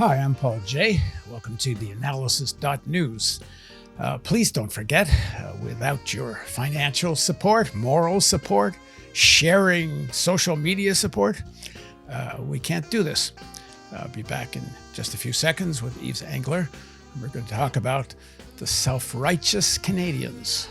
Hi, I'm Paul J. Welcome to theAnalysis-news. Please don't forget, without your financial support, moral support, sharing social media support, we can't do this. I'll be back in just a few seconds with Yves Engler. We're going to talk about the self-righteous Canadians.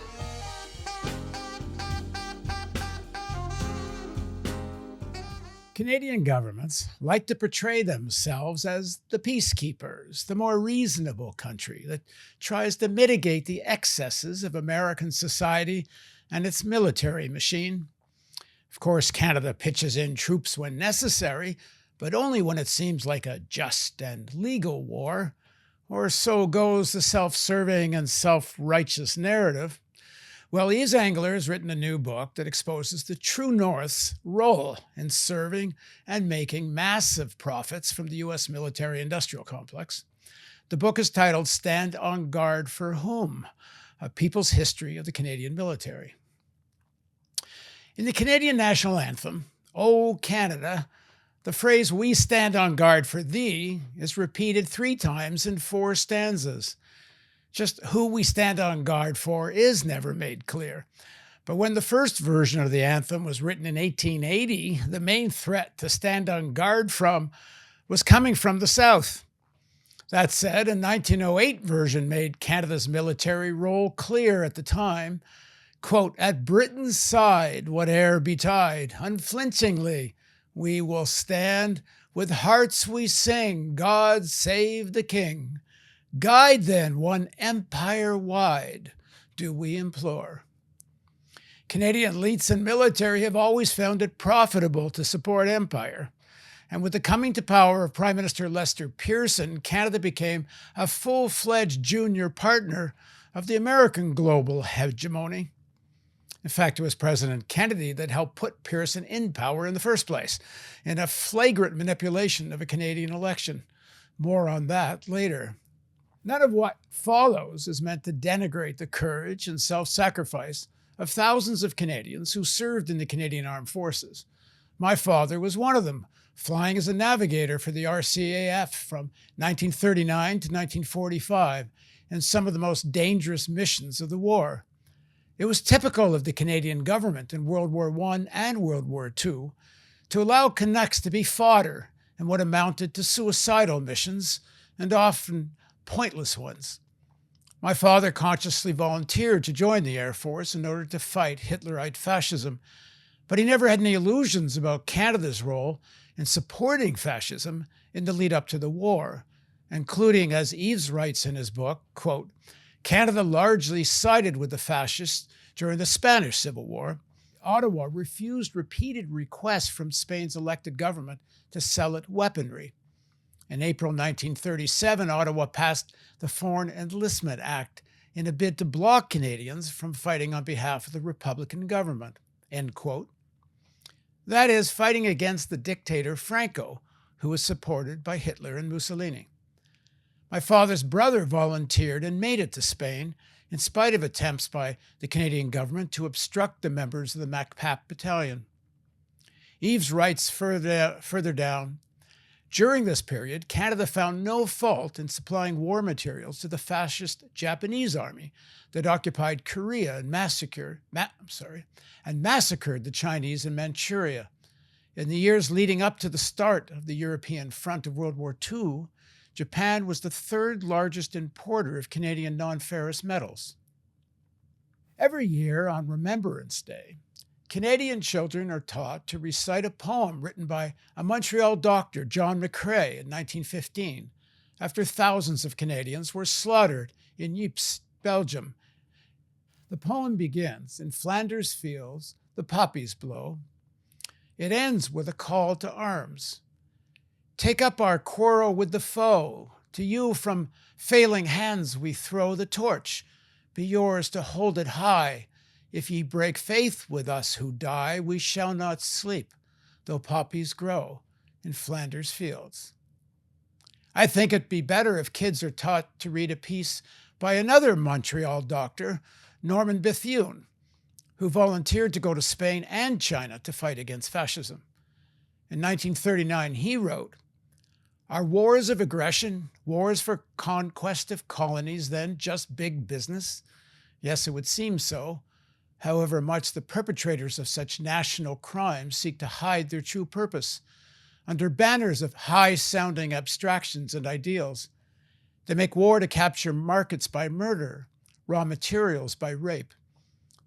Canadian governments like to portray themselves as the peacekeepers, the more reasonable country that tries to mitigate the excesses of American society and its military machine. Of course, Canada pitches in troops when necessary, but only when it seems like a just and legal war, or so goes the self-serving and self-righteous narrative. Well, Yves Engler has written a new book that exposes the true North's role in serving and making massive profits from the U.S. military-industrial complex. The book is titled Stand on Guard for Whom? A People's History of the Canadian Military. In the Canadian national anthem, O Canada, the phrase, "We stand on guard for thee," is repeated 3 times in 4 stanzas. Just who we stand on guard for is never made clear. But when the first version of the anthem was written in 1880, the main threat to stand on guard from was coming from the South. That said, a 1908 version made Canada's military role clear at the time. Quote, "At Britain's side, whate'er betide, unflinchingly we will stand. With hearts we sing, God save the King. Guide then one empire wide, do we implore." Canadian elites and military have always found it profitable to support empire. And with the coming to power of Prime Minister Lester Pearson, Canada became a full-fledged junior partner of the American global hegemony. In fact, it was President Kennedy that helped put Pearson in power in the first place, in a flagrant manipulation of a Canadian election. More on that later. None of what follows is meant to denigrate the courage and self-sacrifice of thousands of Canadians who served in the Canadian Armed Forces. My father was one of them, flying as a navigator for the RCAF from 1939 to 1945 in some of the most dangerous missions of the war. It was typical of the Canadian government in World War I and World War II to allow Canucks to be fodder in what amounted to suicidal missions, and often pointless ones. My father consciously volunteered to join the Air Force in order to fight Hitlerite fascism, but he never had any illusions about Canada's role in supporting fascism in the lead up to the war, including, as Yves writes in his book, quote, "Canada largely sided with the fascists during the Spanish Civil War. Ottawa refused repeated requests from Spain's elected government to sell it weaponry. In April 1937, Ottawa passed the Foreign Enlistment Act in a bid to block Canadians from fighting on behalf of the Republican government," end quote. That is, fighting against the dictator Franco, who was supported by Hitler and Mussolini. My father's brother volunteered and made it to Spain, in spite of attempts by the Canadian government to obstruct the members of the MacPap Battalion. Yves writes further down, "During this period, Canada found no fault in supplying war materials to the fascist Japanese army that occupied Korea and massacred the Chinese in Manchuria. In the years leading up to the start of the European front of World War II, Japan was the 3rd largest importer of Canadian non-ferrous metals." Every year on Remembrance Day, Canadian children are taught to recite a poem written by a Montreal doctor, John McCrae, in 1915, after thousands of Canadians were slaughtered in Ypres, Belgium. The poem begins, "In Flanders fields the poppies blow." It ends with a call to arms. "Take up our quarrel with the foe. To you from failing hands we throw the torch. Be yours to hold it high. If ye break faith with us who die, we shall not sleep, though poppies grow in Flanders fields." I think it'd be better if kids are taught to read a piece by another Montreal doctor, Norman Bethune, who volunteered to go to Spain and China to fight against fascism. In 1939, he wrote, Are wars of aggression, wars for conquest of colonies, then just big business? Yes, it would seem so. However much the perpetrators of such national crimes seek to hide their true purpose under banners of high-sounding abstractions and ideals. They make war to capture markets by murder, raw materials by rape.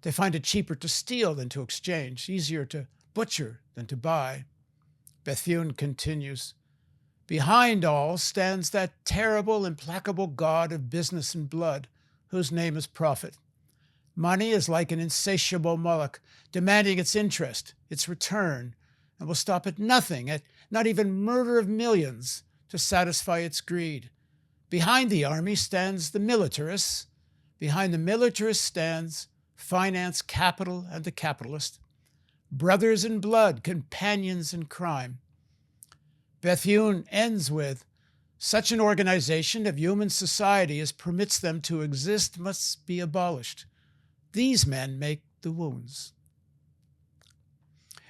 They find it cheaper to steal than to exchange, easier to butcher than to buy. Bethune continues, behind all stands that terrible, implacable god of business and blood, whose name is profit. Money is like an insatiable Moloch, demanding its interest, its return, and will stop at nothing, at not even murder of millions, to satisfy its greed. Behind the army stands the militarists. Behind the militarists stands finance, capital, and the capitalist. Brothers in blood, companions in crime. Bethune ends with, such an organization of human society as permits them to exist must be abolished. These men make the wounds.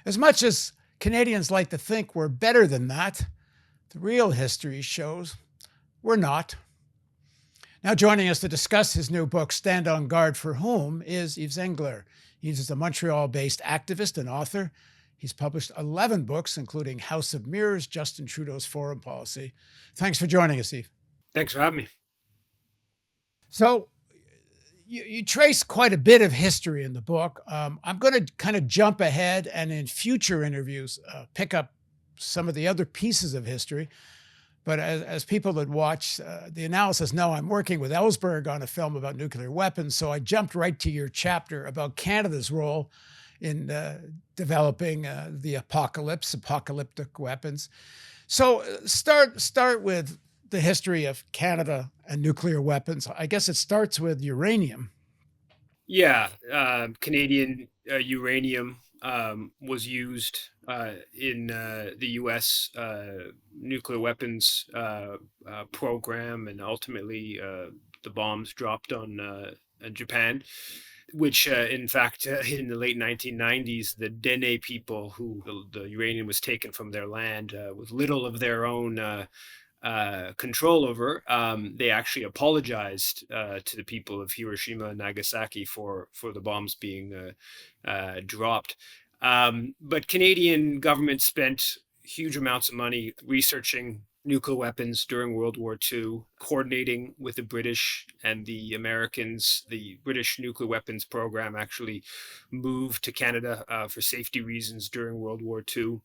As much as Canadians like to think we're better than that, the real history shows we're not. Now joining us to discuss his new book, Stand on Guard for Whom, is Yves Engler. He's a Montreal-based activist and author. He's published 11 books, including House of Mirrors, Justin Trudeau's Foreign Policy. Thanks for joining us, Yves. Thanks for having me. So you trace quite a bit of history in the book. I'm going to kind of jump ahead and in future interviews pick up some of the other pieces of history. But as people that watch the analysis know, I'm working with Ellsberg on a film about nuclear weapons. So I jumped right to your chapter about Canada's role in developing the apocalyptic weapons. So start with the history of Canada and nuclear weapons. I guess it starts with uranium. Yeah, Canadian uranium was used in the U.S. Nuclear weapons program, and ultimately the bombs dropped on Japan, which in fact in the late 1990s, the Dene people, who the uranium was taken from their land with little of their own control over, they actually apologized to the people of Hiroshima and Nagasaki for the bombs being dropped. But Canadian government spent huge amounts of money researching nuclear weapons during World War II, coordinating with the British and the Americans. The British nuclear weapons program actually moved to Canada for safety reasons during World War II.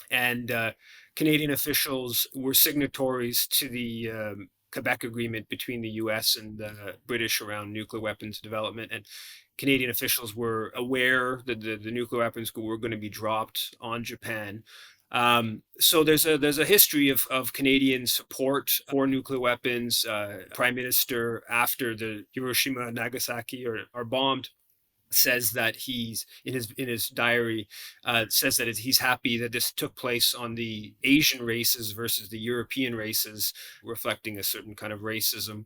And Canadian officials were signatories to the Quebec Agreement between the U.S. and the British around nuclear weapons development. And Canadian officials were aware that the nuclear weapons were going to be dropped on Japan. So there's a history of Canadian support for nuclear weapons. Prime Minister, after the Hiroshima and Nagasaki are bombed, says that he's in his diary says that he's happy that this took place on the Asian races versus the European races, reflecting a certain kind of racism.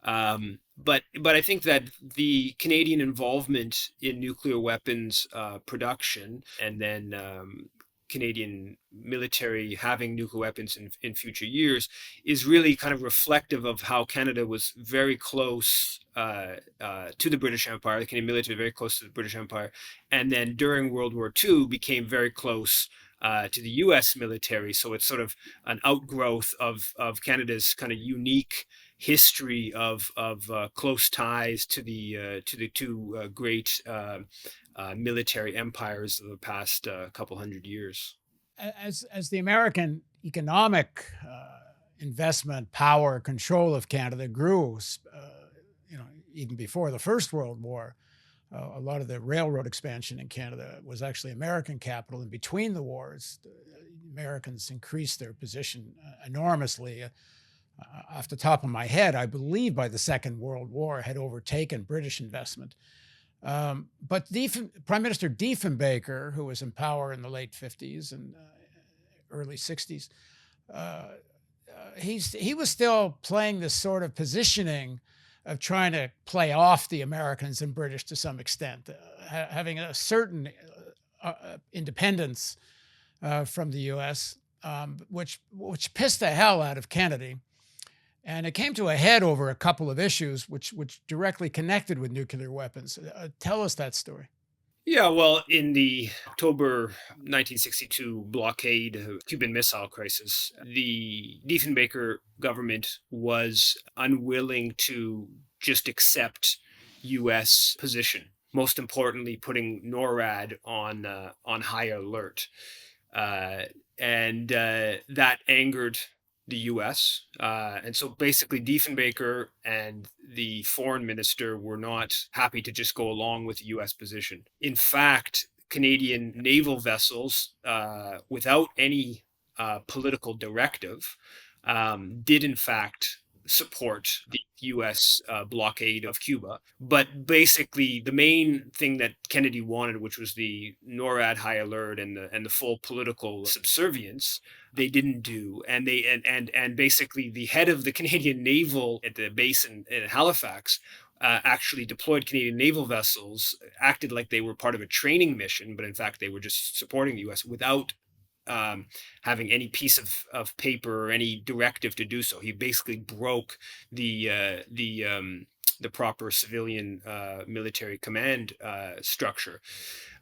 But I think that the Canadian involvement in nuclear weapons production, and then Canadian military having nuclear weapons in future years, is really kind of reflective of how Canada was very close to the British Empire. The Canadian military very close to the British Empire, and then during World War II became very close to the U.S. military. So it's sort of an outgrowth of Canada's kind of unique history of close ties to the two great military empires of the past couple hundred years. As the American economic investment, power, control of Canada grew, even before the First World War, a lot of the railroad expansion in Canada was actually American capital. And between the wars, the Americans increased their position enormously. Off the top of my head, I believe by the Second World War had overtaken British investment. But Prime Minister Diefenbaker, who was in power in the late 50s and early 60s, he was still playing this sort of positioning of trying to play off the Americans and British to some extent, having a certain independence from the U.S. which pissed the hell out of Kennedy. And it came to a head over a couple of issues which directly connected with nuclear weapons. Tell us that story. Yeah, well, in the October 1962 blockade Cuban Missile Crisis, the Diefenbaker government was unwilling to just accept U.S. position. Most importantly, putting NORAD on high alert, uh, and that angered the U.S. And so basically, Diefenbaker and the foreign minister were not happy to just go along with the U.S. position. In fact, Canadian naval vessels, without any political directive, did in fact support the U.S. Blockade of Cuba. But basically, the main thing that Kennedy wanted, which was the NORAD high alert and the full political subservience, they didn't do. And and basically, the head of the Canadian naval at the base in Halifax actually deployed Canadian naval vessels, acted like they were part of a training mission, but in fact they were just supporting the U.S. without having any piece of paper or any directive to do so. He basically broke the proper civilian military command structure.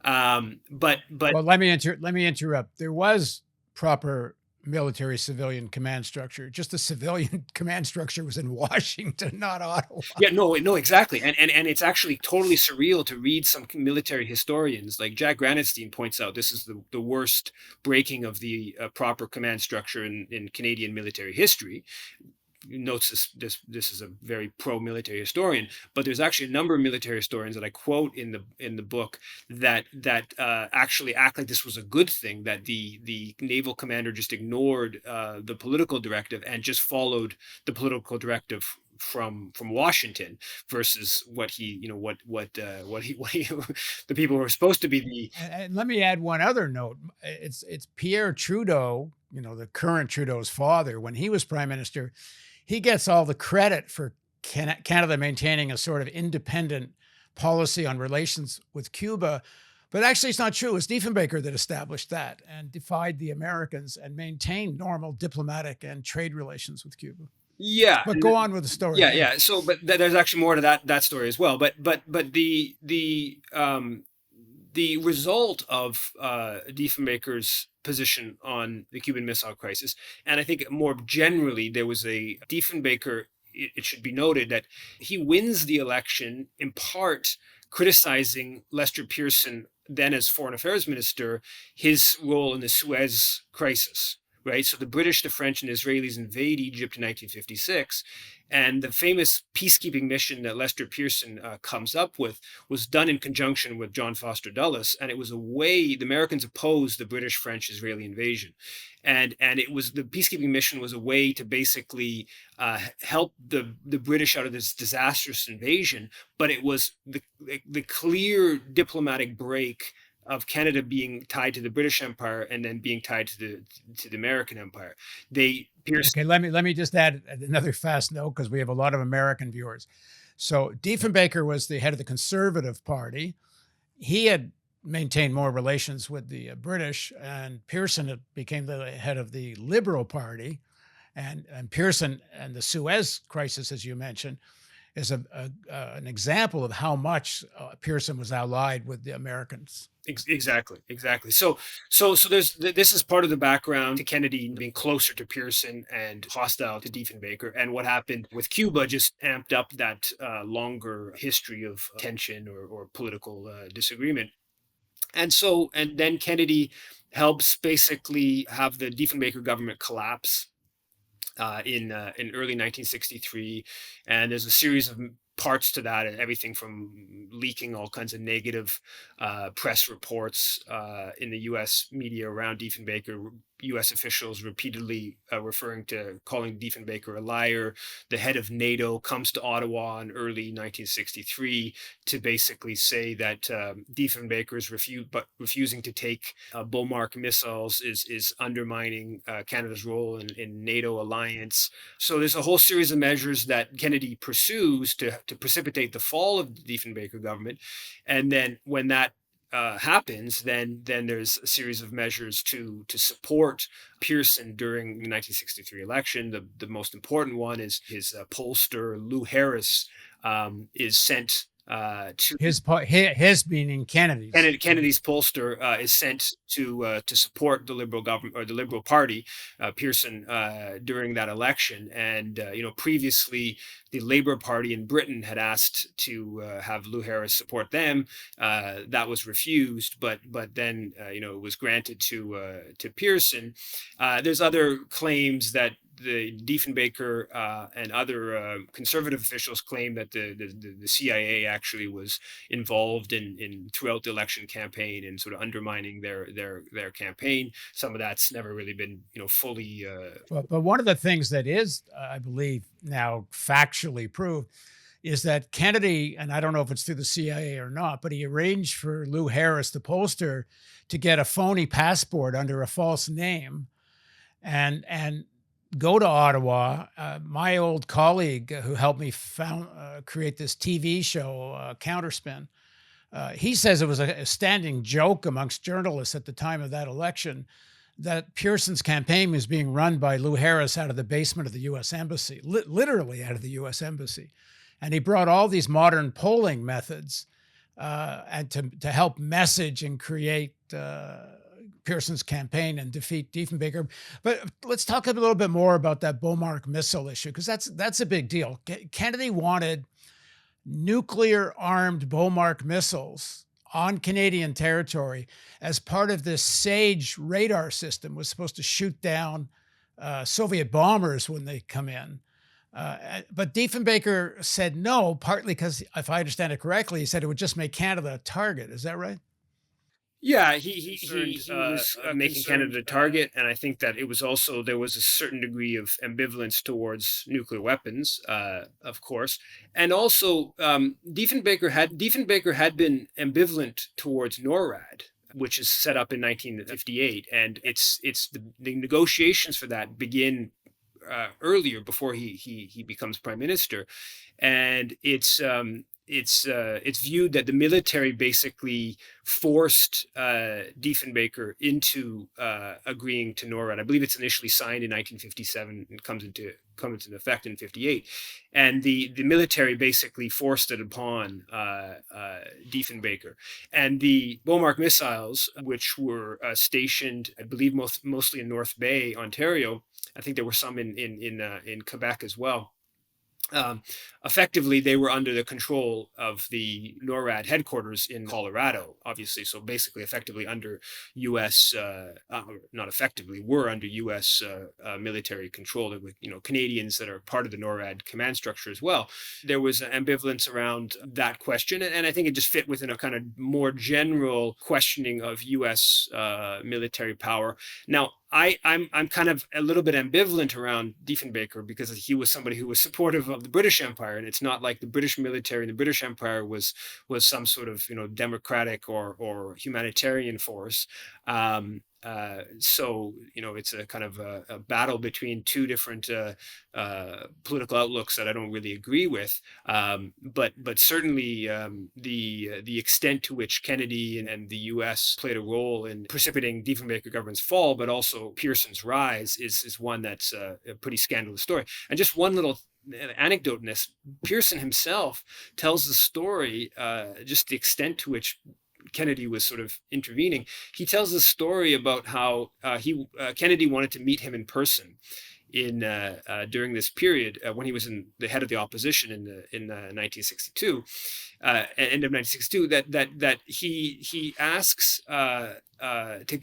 But Well, let me interrupt. There was proper military civilian command structure. Just the civilian command structure was in Washington, not Ottawa. yeah, no, exactly. And it's actually totally surreal to read some military historians. Like Jack Granatstein points out, this is the worst breaking of the proper command structure in Canadian military history. Notes this is a very pro-military historian, but there's actually a number of military historians that I quote in the book that actually act like this was a good thing, that the naval commander just ignored the political directive and just followed the political directive from Washington versus what he the people who are supposed to be the. And let me add one other note. It's Pierre Trudeau, the current Trudeau's father, when he was prime minister, he gets all the credit for Canada maintaining a sort of independent policy on relations with Cuba. But actually, it's not true. It was Diefenbaker that established that and defied the Americans and maintained normal diplomatic and trade relations with Cuba. Yeah, But go on with the story. yeah. So, but there's actually more to that story as well. But the result of Diefenbaker's position on the Cuban Missile Crisis, and I think more generally, there was a Diefenbaker. It should be noted that he wins the election in part criticizing Lester Pearson, then as Foreign Affairs Minister, his role in the Suez crisis. Right, so the British, the French, and Israelis invade Egypt in 1956, and the famous peacekeeping mission that Lester Pearson comes up with was done in conjunction with John Foster Dulles, and it was a way the Americans opposed the British, French, Israeli invasion, and it was the peacekeeping mission was a way to basically help the British out of this disastrous invasion, but it was the clear diplomatic break of Canada being tied to the British Empire and then being tied to the American Empire. Okay, let me just add another fast note because we have a lot of American viewers. So Diefenbaker was the head of the Conservative Party. He had maintained more relations with the British, and Pearson became the head of the Liberal Party. And Pearson and the Suez crisis, as you mentioned, is an example of how much Pearson was allied with the Americans. Exactly. So this is part of the background to Kennedy being closer to Pearson and hostile to Diefenbaker, and what happened with Cuba just amped up that longer history of tension or political disagreement. And then Kennedy helps basically have the Diefenbaker government collapse in early 1963, and there's a series of parts to that, and everything from leaking all kinds of negative press reports in the U.S. media around Diefenbaker, U.S. officials repeatedly calling Diefenbaker a liar. The head of NATO comes to Ottawa in early 1963 to basically say that Diefenbaker's refusing to take Bomarc missiles is undermining Canada's role in NATO alliance. So there's a whole series of measures that Kennedy pursues to precipitate the fall of the Diefenbaker government. And then when that happens, then there's a series of measures to support Pearson during the 1963 election. The most important one is his pollster Lou Harris is sent to His meaning Kennedy's. Kennedy's pollster is sent to support the Liberal government or the Liberal Party, Pearson, during that election. And previously the Labour Party in Britain had asked to have Lou Harris support them. That was refused, but then it was granted to Pearson. There's other claims that the Diefenbaker and other conservative officials claim that the CIA actually was involved in throughout the election campaign and sort of undermining their campaign. Some of that's never really been fully. But one of the things that is, I believe, now factually proved is that Kennedy, and I don't know if it's through the CIA or not, but he arranged for Lou Harris, the pollster, to get a phony passport under a false name, and go to Ottawa. My old colleague who helped me create this TV show, Counterspin, he says it was a standing joke amongst journalists at the time of that election that Pearson's campaign was being run by Lou Harris out of the basement of the U.S. Embassy, literally out of the U.S. Embassy. And he brought all these modern polling methods and to help message and create Pearson's campaign and defeat Diefenbaker. But let's talk a little bit more about that Bomarc missile issue, because that's a big deal. Kennedy wanted nuclear-armed Bomarc missiles on Canadian territory as part of this SAGE radar system. Was supposed to shoot down Soviet bombers when they come in. But Diefenbaker said no, partly because, if I understand it correctly, he said it would just make Canada a target. Is that right? Yeah, he was making Canada a target, and I think that it was also there was a certain degree of ambivalence towards nuclear weapons, of course, and also Diefenbaker had been ambivalent towards NORAD, which is set up in 1958, and it's the negotiations for that begin earlier, before he becomes prime minister, and it's viewed that the military basically forced Diefenbaker into agreeing to NORAD. I believe it's initially signed in 1957 and comes into effect in 58, and the military basically forced it upon Diefenbaker. And the Bomarc missiles, which were stationed, I believe, mostly in North Bay, Ontario. I think there were some in Quebec as well. Effectively, they were under the control of the NORAD headquarters in Colorado, obviously. So basically, effectively under U.S. Not effectively, were under U.S. Military control, with Canadians that are part of the NORAD command structure as well. There was ambivalence around that question, and I think it just fit within a kind of more general questioning of U.S. Military power. Now, I'm kind of a little bit ambivalent around Diefenbaker, because he was somebody who was supportive of the British Empire, and it's not like the British military and the British Empire was some sort of democratic or humanitarian force. So it's a kind of a battle between two different political outlooks that I don't really agree with. But certainly the extent to which Kennedy and the U.S. played a role in precipitating Diefenbaker government's fall, but also Pearson's rise, is one that's a pretty scandalous story. And just one little anecdote in this: Pearson himself tells the story, just the extent to which Kennedy was sort of intervening. He tells the story about how Kennedy wanted to meet him in person during this period when he was the head of the opposition in 1962, end of 1962. That he asks to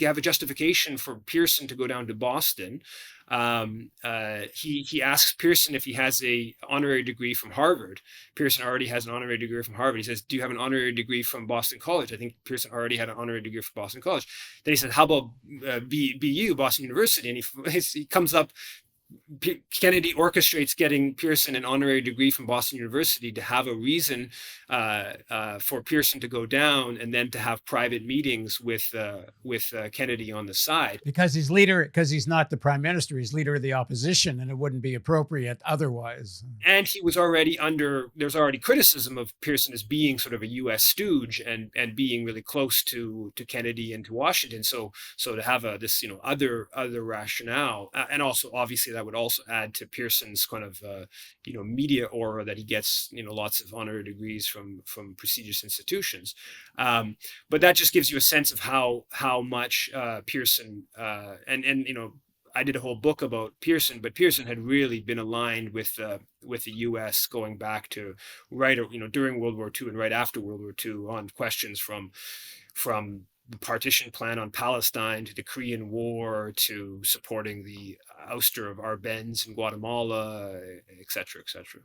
have a justification for Pearson to go down to Boston. He asks Pearson if he has a honorary degree from Harvard. Pearson already has an honorary degree from Harvard. He says, "Do you have an honorary degree from Boston College?" I think Pearson already had an honorary degree from Boston College. Then he said, "How about BU, Boston University?" And he comes up Kennedy orchestrates getting Pearson an honorary degree from Boston University to have a reason for Pearson to go down, and then to have private meetings with Kennedy on the side. Because he's not the prime minister, he's leader of the opposition, and it wouldn't be appropriate otherwise. And he was already there's already criticism of Pearson as being sort of a U.S. stooge and being really close to Kennedy and to Washington. So to have this other rationale, and also obviously that would also add to Pearson's kind of media aura that he gets lots of honorary degrees from prestigious institutions. But that just gives you a sense of how much Pearson and I did a whole book about Pearson, but Pearson had really been aligned with the U.S. going back to during World War II and right after World War II on questions from the partition plan on Palestine to the Korean War to supporting the ouster of Arbenz in Guatemala, et cetera, et cetera.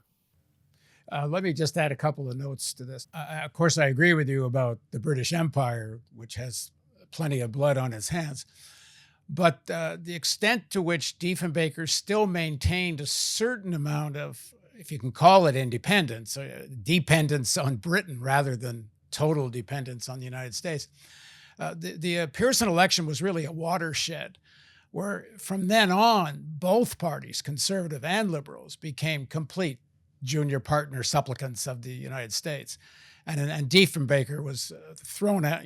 Let me just add a couple of notes to this. Of course, I agree with you about the British Empire, which has plenty of blood on its hands. But the extent to which Diefenbaker still maintained a certain amount of, if you can call it independence, dependence on Britain rather than total dependence on the United States. The Pearson election was really a watershed where from then on, both parties, conservative and liberals, became complete junior partner supplicants of the United States. And Diefenbaker was thrown out,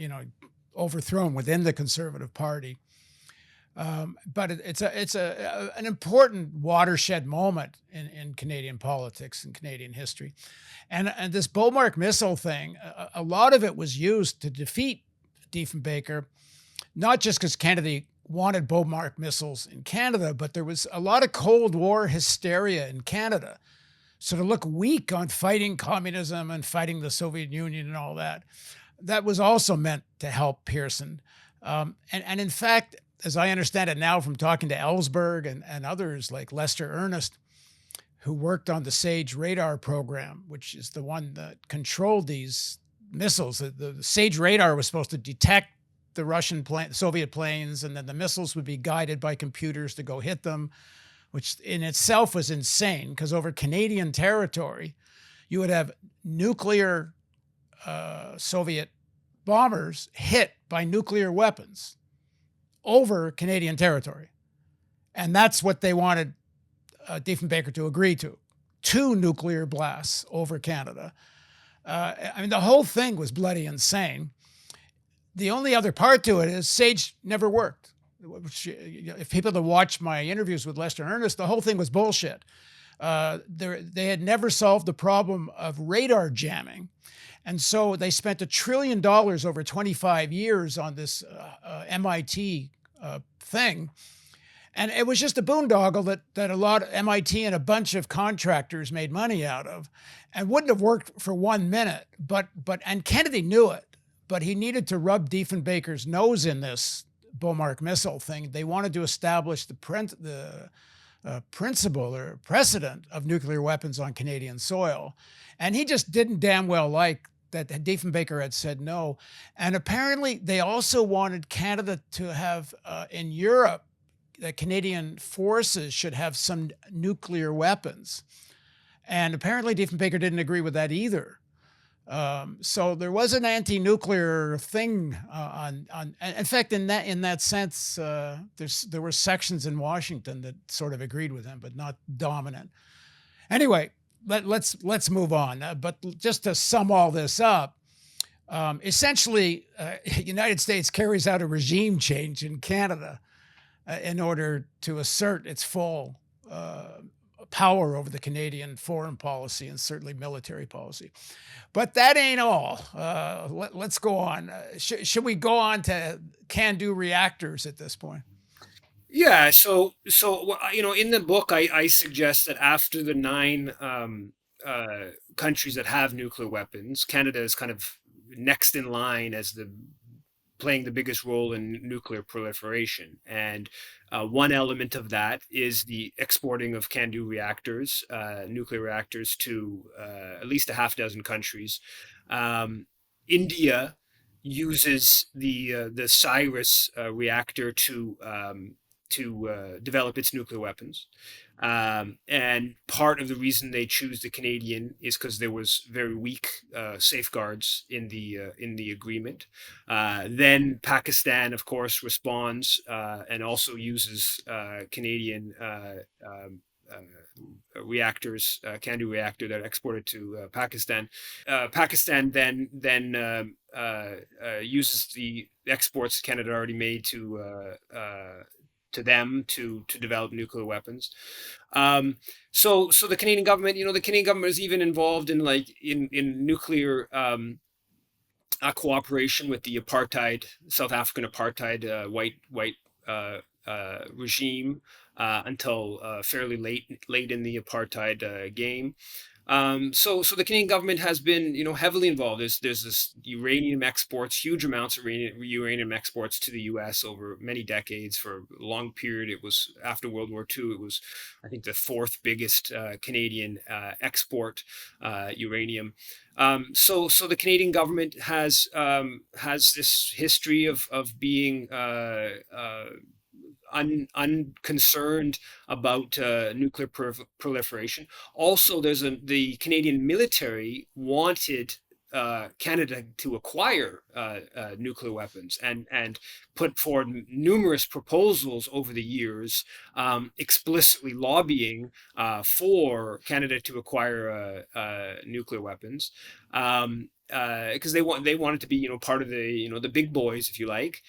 overthrown within the Conservative Party. But it's an important watershed moment in Canadian politics and Canadian history. And this Bomarc missile thing, a lot of it was used to defeat Diefenbaker, not just because Kennedy wanted Bomarc missiles in Canada, but there was a lot of Cold War hysteria in Canada. So to look weak on fighting communism and fighting the Soviet Union and all that, that was also meant to help Pearson. And in fact, as I understand it now from talking to Ellsberg and others like Lester Ernest, who worked on the SAGE radar program, which is the one that controlled these missiles. The SAGE radar was supposed to detect the Soviet planes, and then the missiles would be guided by computers to go hit them, which in itself was insane because over Canadian territory, you would have nuclear Soviet bombers hit by nuclear weapons over Canadian territory. And that's what they wanted Diefenbaker to agree to. 2 nuclear blasts over Canada. The whole thing was bloody insane. The only other part to it is SAGE never worked. If people had watched my interviews with Lester Ernest, the whole thing was bullshit. They had never solved the problem of radar jamming. And so they spent $1 trillion over 25 years on this MIT thing. And it was just a boondoggle that a lot of MIT and a bunch of contractors made money out of and wouldn't have worked for 1 minute. And Kennedy knew it, but he needed to rub Diefenbaker's nose in this Bomarc missile thing. They wanted to establish the principle or precedent of nuclear weapons on Canadian soil. And he just didn't damn well like that Diefenbaker had said no. And apparently they also wanted Canada to have, in Europe, that Canadian forces should have some nuclear weapons. And apparently Diefenbaker didn't agree with that either. So there was an anti-nuclear thing in fact, in that sense, there were sections in Washington that sort of agreed with him, but not dominant. Anyway, let's move on. But just to sum all this up, essentially, United States carries out a regime change in Canada in order to assert its full power over the Canadian foreign policy and certainly military policy. But that ain't all. Let's go on. Should we go on to CANDU reactors at this point? Yeah. So in the book, I suggest that after the 9 countries that have nuclear weapons, Canada is kind of next in line as playing the biggest role in nuclear proliferation. And one element of that is the exporting of CANDU reactors, nuclear reactors, to at least a half dozen countries. India uses the Cyrus reactor to to develop its nuclear weapons. And part of the reason they choose the Canadian is because there was very weak safeguards in the agreement. Then Pakistan, of course, responds and also uses Canadian reactors, Candu reactor that exported to Pakistan. Pakistan then uses the exports Canada already made to them to develop nuclear weapons. So the Canadian government, the Canadian government is even involved in in nuclear cooperation with the South African apartheid white regime until fairly late in the apartheid game. So the Canadian government has been, heavily involved. There's this uranium exports, huge amounts of uranium exports to the U.S. over many decades. For a long period, it was after World War II. It was, I think, the fourth biggest Canadian export uranium. So the Canadian government has this history of being unconcerned about nuclear proliferation. Also, the Canadian military wanted Canada to acquire nuclear weapons and put forward numerous proposals over the years, explicitly lobbying for Canada to acquire nuclear weapons. Because they wanted to be, part of the big boys, if you like.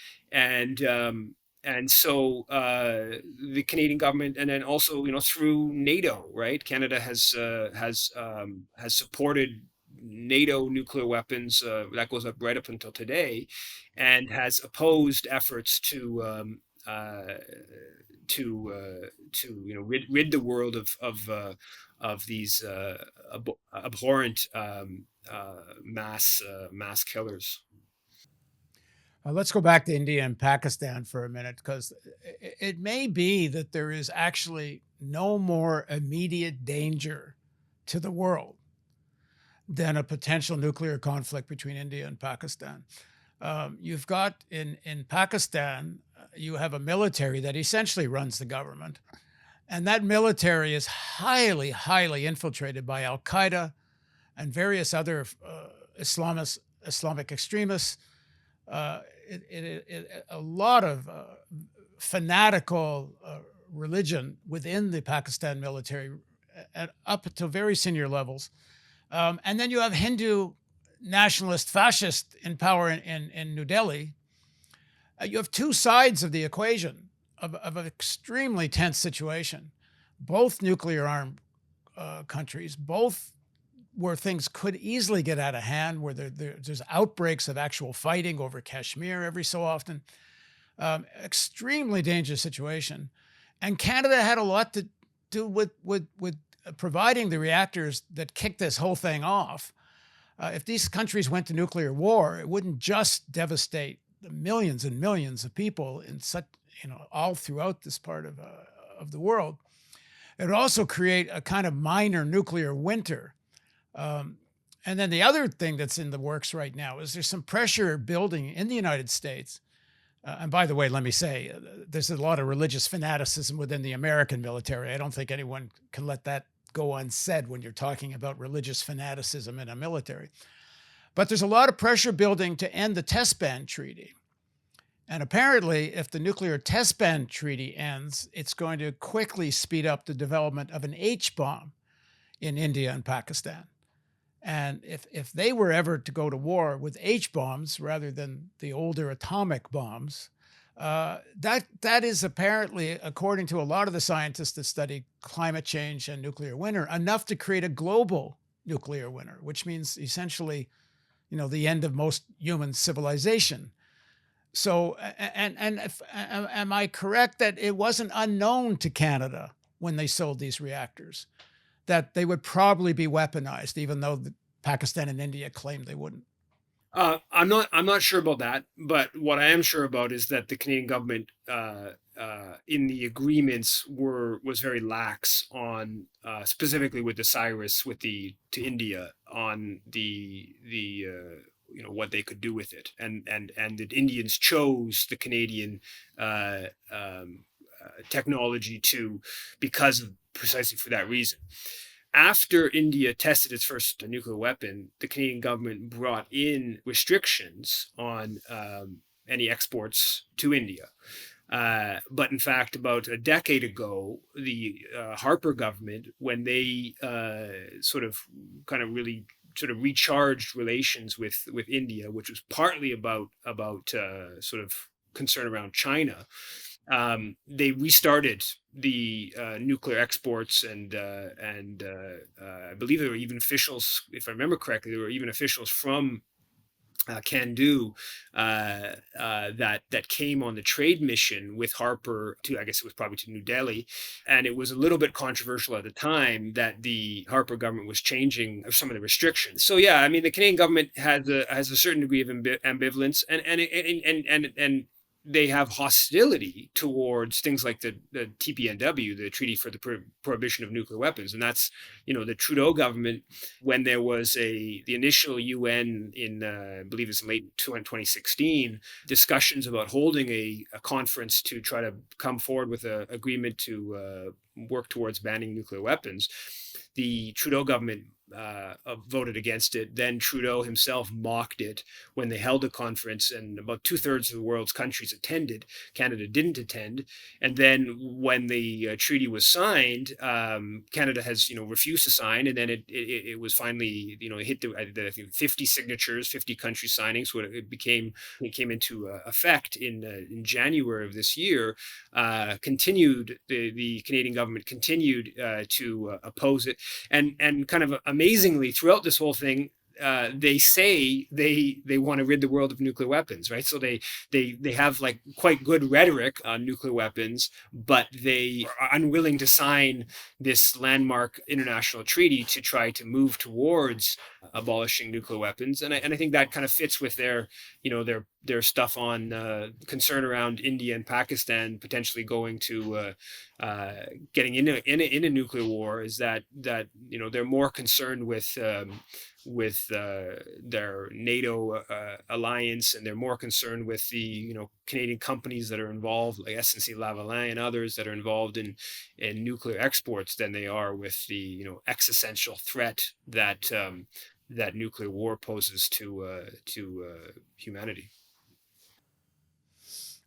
And so the Canadian government, and then also through NATO, right? Canada has supported NATO nuclear weapons that goes up right up until today, and has opposed efforts to rid the world of these abhorrent mass killers. Let's go back to India and Pakistan for a minute, because it may be that there is actually no more immediate danger to the world than a potential nuclear conflict between India and Pakistan. You've got in Pakistan, you have a military that essentially runs the government. And that military is highly, highly infiltrated by Al Qaeda and various other Islamic extremists. A lot of fanatical religion within the Pakistan military, up to very senior levels. And then you have Hindu nationalist fascists in power in New Delhi. You have two sides of the equation of an extremely tense situation. Both nuclear armed countries, both where things could easily get out of hand, where there's outbreaks of actual fighting over Kashmir every so often. Extremely dangerous situation. And Canada had a lot to do with providing the reactors that kicked this whole thing off. If these countries went to nuclear war, it wouldn't just devastate the millions and millions of people in such, all throughout this part of the world. It would also create a kind of minor nuclear winter. And then the other thing that's in the works right now is there's some pressure building in the United States. And by the way, let me say, there's a lot of religious fanaticism within the American military. I don't think anyone can let that go unsaid when you're talking about religious fanaticism in a military. But there's a lot of pressure building to end the test ban treaty. And apparently, if the nuclear test ban treaty ends, it's going to quickly speed up the development of an H-bomb in India and Pakistan. And if they were ever to go to war with H-bombs rather than the older atomic bombs, that is apparently, according to a lot of the scientists that study climate change and nuclear winter, enough to create a global nuclear winter, which means essentially, the end of most human civilization. So, am I correct that it wasn't unknown to Canada when they sold these reactors that they would probably be weaponized, even though Pakistan and India claimed they wouldn't? I'm not sure about that, but what I am sure about is that the Canadian government, in the agreements, was very lax on, specifically with the Cyrus, to India, on the what they could do with it, and the Indians chose the Canadian technology to, because of precisely for that reason. After India tested its first nuclear weapon, the Canadian government brought in restrictions on any exports to India. But in fact, about a decade ago, the Harper government, when they really sort of recharged relations with India, which was partly about sort of concern around China, they restarted the nuclear exports, and I believe there were even officials, if I remember correctly, there were even officials from Can-Do that came on the trade mission with Harper to, I guess it was probably to New Delhi, and it was a little bit controversial at the time that the Harper government was changing some of the restrictions. So yeah, I mean, the Canadian government has a certain degree of ambivalence, and they have hostility towards things like the TPNW, the Treaty for the Prohibition of Nuclear Weapons. And that's, the Trudeau government, when there was the initial UN in, I believe it's late 2016, discussions about holding a conference to try to come forward with an agreement to work towards banning nuclear weapons. The Trudeau government voted against it. Then Trudeau himself mocked it when they held a conference, and about 2/3 of the world's countries attended. Canada didn't attend. And then when the treaty was signed, Canada has refused to sign, and then it was finally it hit I think 50 signatures, 50 countries signing. So it came into effect in January of this year. Continued the Canadian government continued to oppose it, and kind of amazingly throughout this whole thing, they say they want to rid the world of nuclear weapons, right? So they have like quite good rhetoric on nuclear weapons, but they are unwilling to sign this landmark international treaty to try to move towards abolishing nuclear weapons. And I think that kind of fits with their stuff on concern around India and Pakistan potentially going to getting in a nuclear war. Is that they're more concerned with their NATO alliance, and they're more concerned with the Canadian companies that are involved, like SNC-Lavalin and others that are involved in nuclear exports, than they are with the existential threat that that nuclear war poses to humanity.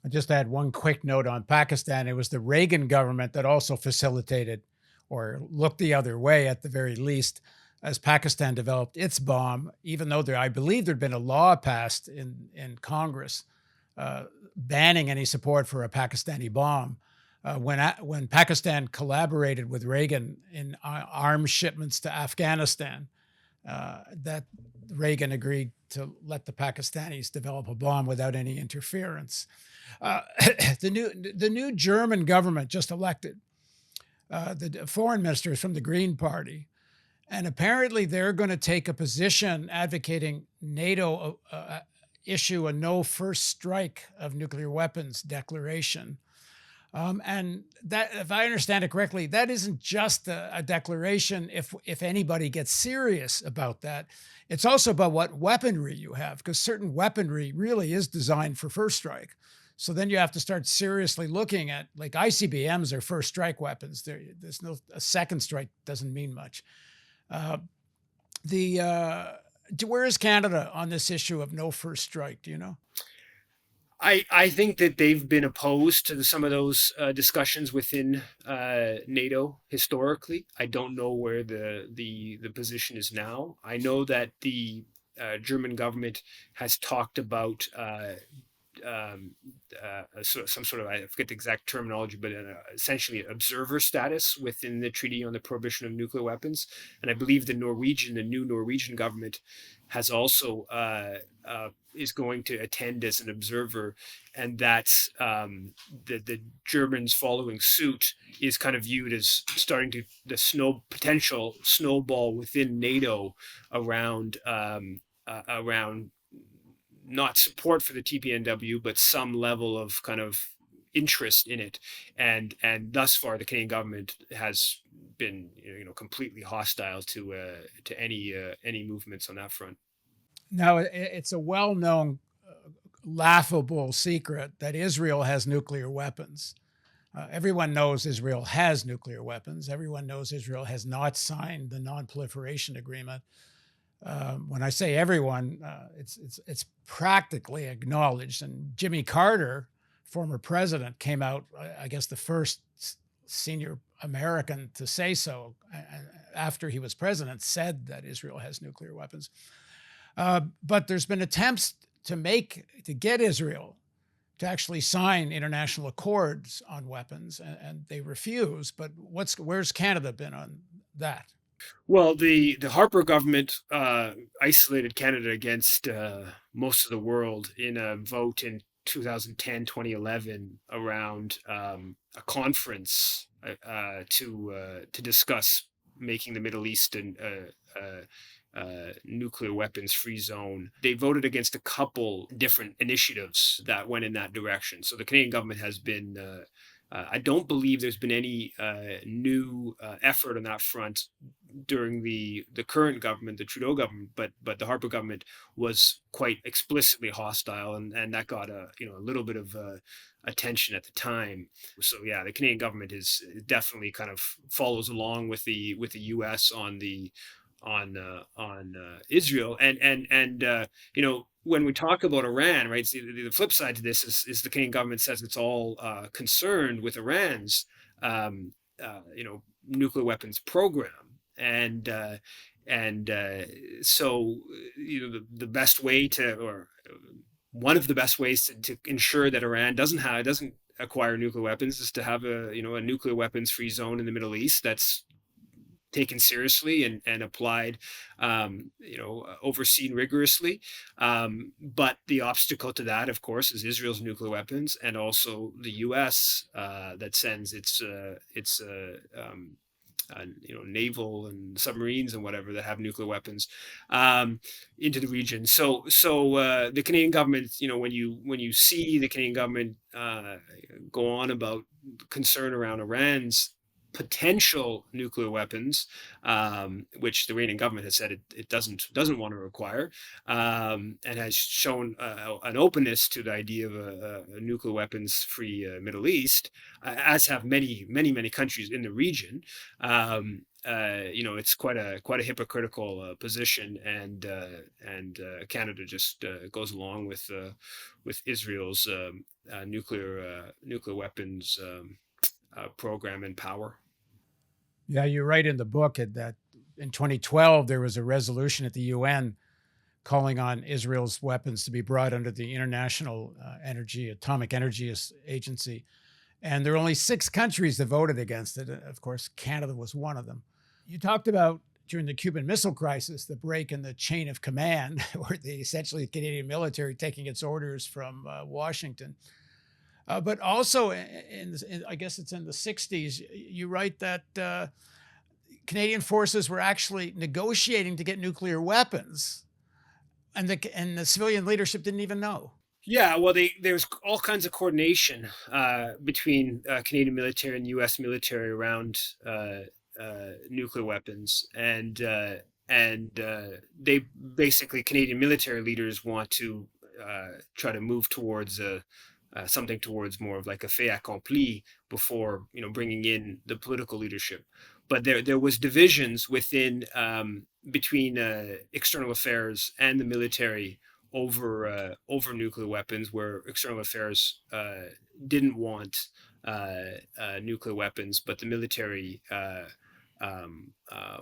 I just add one quick note on Pakistan. It was the Reagan government that also facilitated, or looked the other way at the very least, as Pakistan developed its bomb, even though I believe there'd been a law passed in Congress banning any support for a Pakistani bomb. When Pakistan collaborated with Reagan in arms shipments to Afghanistan, that Reagan agreed to let the Pakistanis develop a bomb without any interference. The new German government just elected the foreign minister is from the Green Party, and apparently they're going to take a position advocating NATO issue a no first strike of nuclear weapons declaration. And that, if I understand it correctly, that isn't just a declaration if anybody gets serious about that. It's also about what weaponry you have, because certain weaponry really is designed for first strike. So then you have to start seriously looking at, like, ICBMs are first strike weapons. There's no, a second strike doesn't mean much. Where is Canada on this issue of no first strike? Do you know? I think that they've been opposed to some of those discussions within NATO historically. I don't know where the position is now. I know that the German government has talked about some sort of, I forget the exact terminology, but essentially observer status within the Treaty on the Prohibition of Nuclear Weapons. And I believe the new Norwegian government has also is going to attend as an observer, and that's the Germans following suit is kind of viewed as starting to potential snowball within NATO around not support for the TPNW, but some level of kind of interest in it. And thus far, the Canadian government has been completely hostile to any movements on that front. Now, it's a well-known, laughable secret that Israel has nuclear weapons. Everyone knows Israel has nuclear weapons. Everyone knows Israel has not signed the non-proliferation agreement. When I say everyone, it's practically acknowledged. And Jimmy Carter, former president, came out, I guess, the first senior American to say so after he was president, said that Israel has nuclear weapons. But there's been attempts to get Israel to actually sign international accords on weapons, and they refuse. But where's Canada been on that? Well, the Harper government isolated Canada against most of the world in a vote in 2010, 2011 around a conference to discuss making the Middle East nuclear weapons free zone. They voted against a couple different initiatives that went in that direction. So the Canadian government has been I don't believe there's been any new effort on that front during the current government, the Trudeau government, but the Harper government was quite explicitly hostile, and that got a little bit of attention at the time. So yeah, the Canadian government is definitely kind of follows along with the U.S. on Israel, and when we talk about Iran, right? The flip side to this is the Canadian government says it's all concerned with Iran's nuclear weapons program, and so the best way to, or one of the best ways to ensure that Iran doesn't acquire nuclear weapons is to have a nuclear weapons free zone in the Middle East that's taken seriously and applied, overseen rigorously. But the obstacle to that, of course, is Israel's nuclear weapons, and also the U.S. That sends its naval and submarines and whatever that have nuclear weapons into the region. So the Canadian government, when you see the Canadian government go on about concern around Iran's potential nuclear weapons, which the Iranian government has said it doesn't want to require, and has shown an openness to the idea of a nuclear weapons-free Middle East, as have many countries in the region. It's quite a hypocritical position, and Canada just goes along with Israel's nuclear weapons program and power. Yeah, you write in the book that in 2012 there was a resolution at the UN calling on Israel's weapons to be brought under the International Atomic Energy Agency, and there were only 6 countries that voted against it. Of course, Canada was one of them. You talked about during the Cuban Missile Crisis the break in the chain of command, where essentially the Canadian military taking its orders from Washington. But also, I guess it's in the 60s, you write that Canadian forces were actually negotiating to get nuclear weapons, and the civilian leadership didn't even know. Yeah, well, there's all kinds of coordination between Canadian military and U.S. military around nuclear weapons, and they basically, Canadian military leaders want to try to move towards something towards more of like a fait accompli before bringing in the political leadership. But there was divisions within between external affairs and the military over nuclear weapons, where external affairs didn't want nuclear weapons, but the military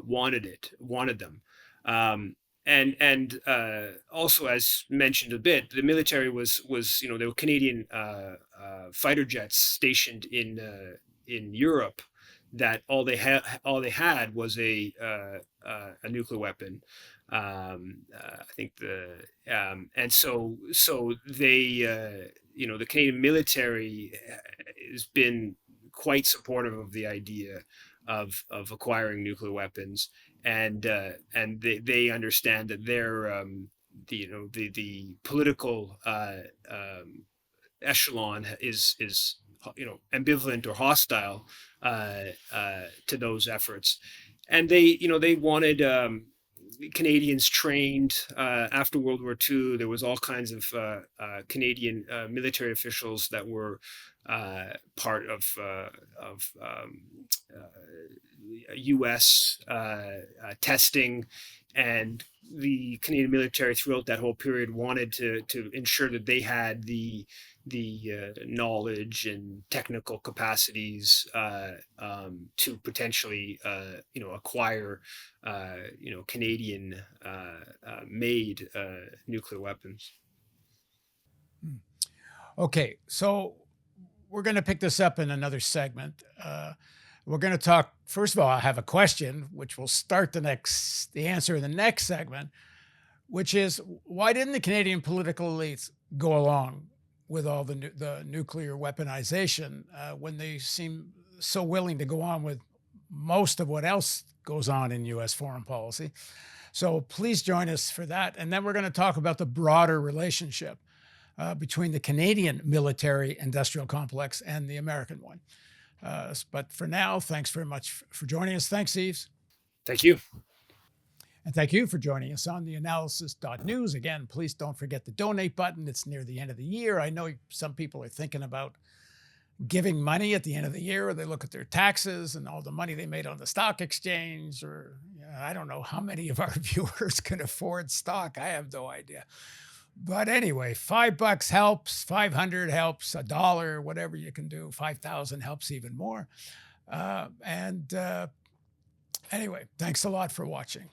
wanted them. And also, as mentioned a bit, the military was there were Canadian fighter jets stationed in Europe that all they had was a nuclear weapon. I think and so they the Canadian military has been quite supportive of the idea of acquiring nuclear weapons, and they understand that their the political echelon is ambivalent or hostile to those efforts, and they wanted Canadians trained after World War II. There was all kinds of Canadian military officials that were part of U.S. Testing, and the Canadian military throughout that whole period wanted to ensure that they had the knowledge and technical capacities to potentially acquire Canadian made nuclear weapons. Okay, so we're going to pick this up in another segment. We're going to talk, first of all, I have a question, which will start the answer in the next segment, which is, why didn't the Canadian political elites go along with all the nuclear weaponization when they seem so willing to go on with most of what else goes on in U.S. foreign policy? So please join us for that. And then we're going to talk about the broader relationship between the Canadian military industrial complex and the American one. But for now, thanks very much for joining us. Thanks, Yves. Thank you. And thank you for joining us on theAnalysis.news. Again, please don't forget the donate button. It's near the end of the year. I know some people are thinking about giving money at the end of the year, or they look at their taxes and all the money they made on the stock exchange, or I don't know how many of our viewers can afford stock. I have no idea. But anyway, $5 helps, 500 helps, $1, whatever you can do. 5,000 helps even more. Anyway, thanks a lot for watching.